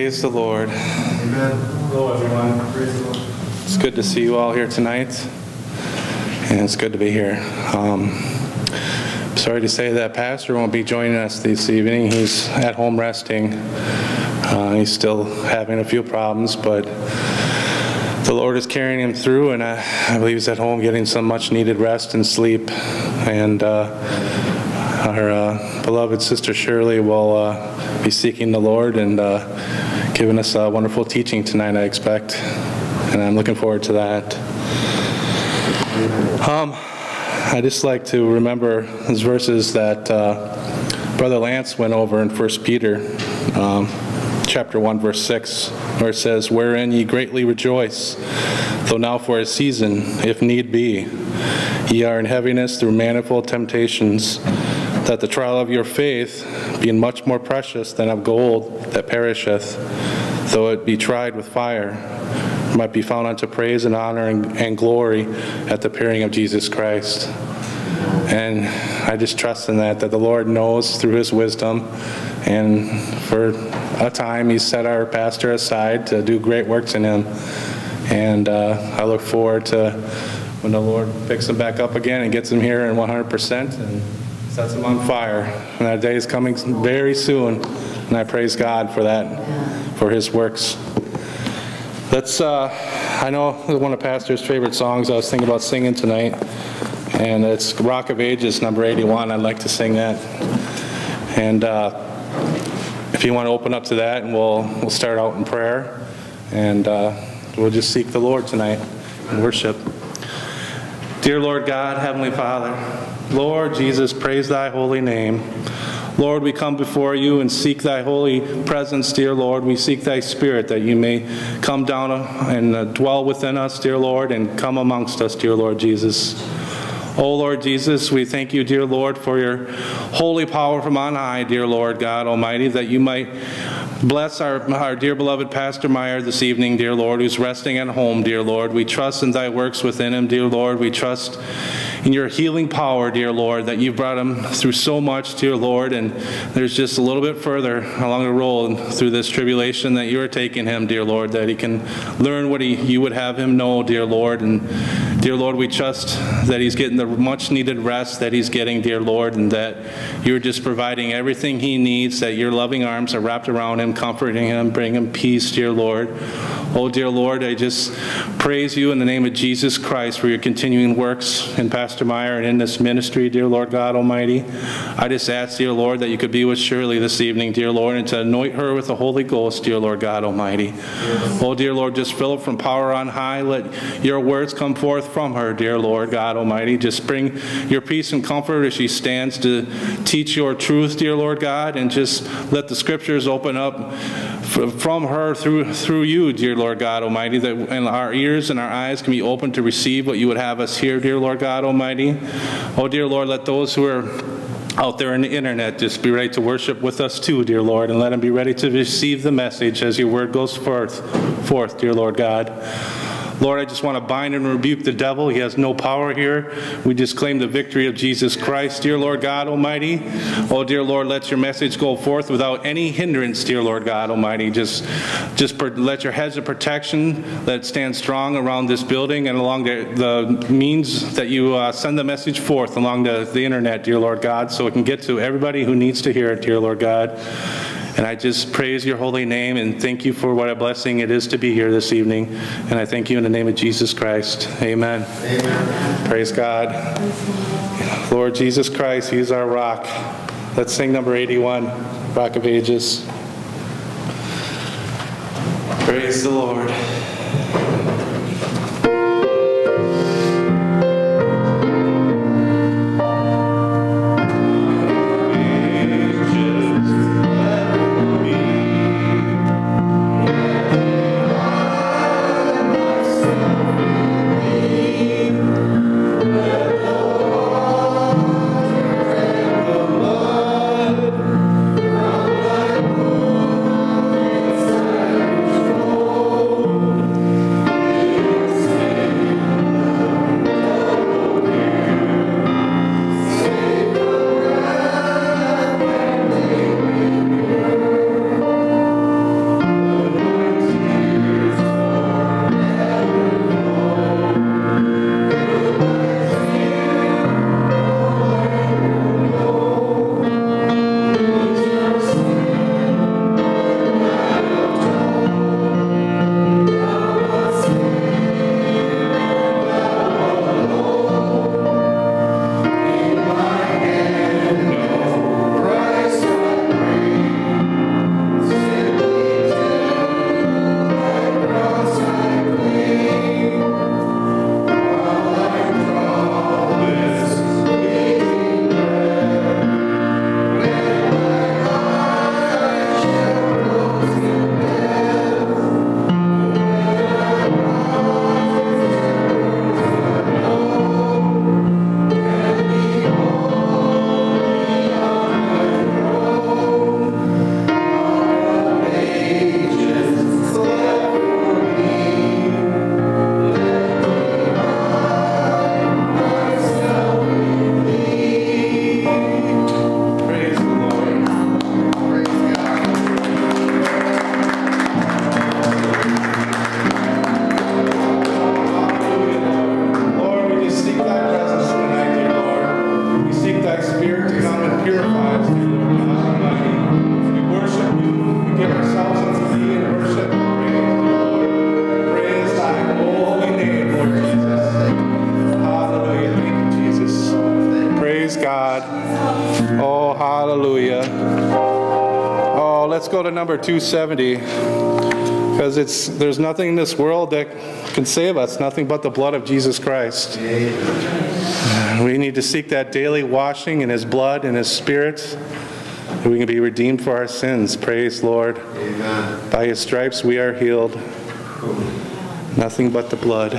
Praise the Lord. Amen. Hello, everyone. Praise the Lord. It's good to see you all here tonight, and it's good to be here. Sorry to say that Pastor won't be joining us this evening. He's at home resting. He's still having a few problems, but the Lord is carrying him through, and I believe he's at home getting some much-needed rest and sleep. And our beloved Sister Shirley will be seeking the Lord and giving us a wonderful teaching tonight, I expect. And I'm looking forward to that. I just like to remember those verses that Brother Lance went over in 1 Peter chapter 1, verse 6, where it says, "Wherein ye greatly rejoice, though now for a season, if need be, ye are in heaviness through manifold temptations, that the trial of your faith, being much more precious than of gold that perisheth, though it be tried with fire, might be found unto praise and honor and glory at the appearing of Jesus Christ." And I just trust in that the Lord knows through his wisdom, and for a time he's set our pastor aside to do great works in him. And I look forward to when the Lord picks him back up again and gets him here in 100% and sets him on fire. And that day is coming very soon, and I praise God for that, for his works. I know one of Pastor's favorite songs I was thinking about singing tonight, and it's Rock of Ages, number 81. I'd like to sing that. And if you want to open up to that, and we'll start out in prayer, and we'll just seek the Lord tonight and worship. Dear Lord God, Heavenly Father, Lord Jesus, praise thy holy name. Lord, we come before you and seek thy holy presence, dear Lord. We seek thy Spirit that you may come down and dwell within us, dear Lord, and come amongst us, dear Lord Jesus. Oh, Lord Jesus, we thank you, dear Lord, for your holy power from on high, dear Lord God Almighty, that you might bless our dear beloved Pastor Meyer this evening, dear Lord, who's resting at home, dear Lord. We trust in thy works within him, dear Lord. We trust in your healing power, dear Lord, that you've brought him through so much, dear Lord, and there's just a little bit further along the road through this tribulation that you are taking him, dear Lord, that he can learn what you would have him know, dear Lord. And dear Lord, we trust that he's getting the much-needed rest that he's getting, dear Lord, and that you're just providing everything he needs, that your loving arms are wrapped around him, comforting him, bringing him peace, dear Lord. Oh, dear Lord, I just praise you in the name of Jesus Christ for your continuing works in Pastor Meyer and in this ministry, dear Lord God Almighty. I just ask, dear Lord, that you could be with Shirley this evening, dear Lord, and to anoint her with the Holy Ghost, dear Lord God Almighty. Yes. Oh, dear Lord, just fill her from power on high. Let your words come forth from her, dear Lord God Almighty. Just bring your peace and comfort as she stands to teach your truth, dear Lord God, and just let the scriptures open up from her through you, dear Lord God Almighty, that and our ears and our eyes can be open to receive what you would have us hear, dear Lord God Almighty. Oh, dear Lord, let those who are out there on the internet just be ready to worship with us too, dear Lord, and let them be ready to receive the message as your word goes forth, dear Lord God. Lord, I just want to bind and rebuke the devil. He has no power here. We just claim the victory of Jesus Christ, dear Lord God Almighty. Oh, dear Lord, let your message go forth without any hindrance, dear Lord God Almighty. Just let your hedge of protection, let it stand strong around this building and along the means that you send the message forth along the internet, dear Lord God, so it can get to everybody who needs to hear it, dear Lord God. And I just praise your holy name and thank you for what a blessing it is to be here this evening. And I thank you in the name of Jesus Christ. Amen. Amen. Praise God. Lord Jesus Christ, he is our rock. Let's sing number 81, Rock of Ages. Praise the Lord. let's go to number 270, because there's nothing in this world that can save us, nothing but the blood of Jesus Christ. We need to seek that daily washing in His blood and His Spirit, that we can be redeemed for our sins. Praise Lord. Amen. By His stripes we are healed. Nothing but the blood.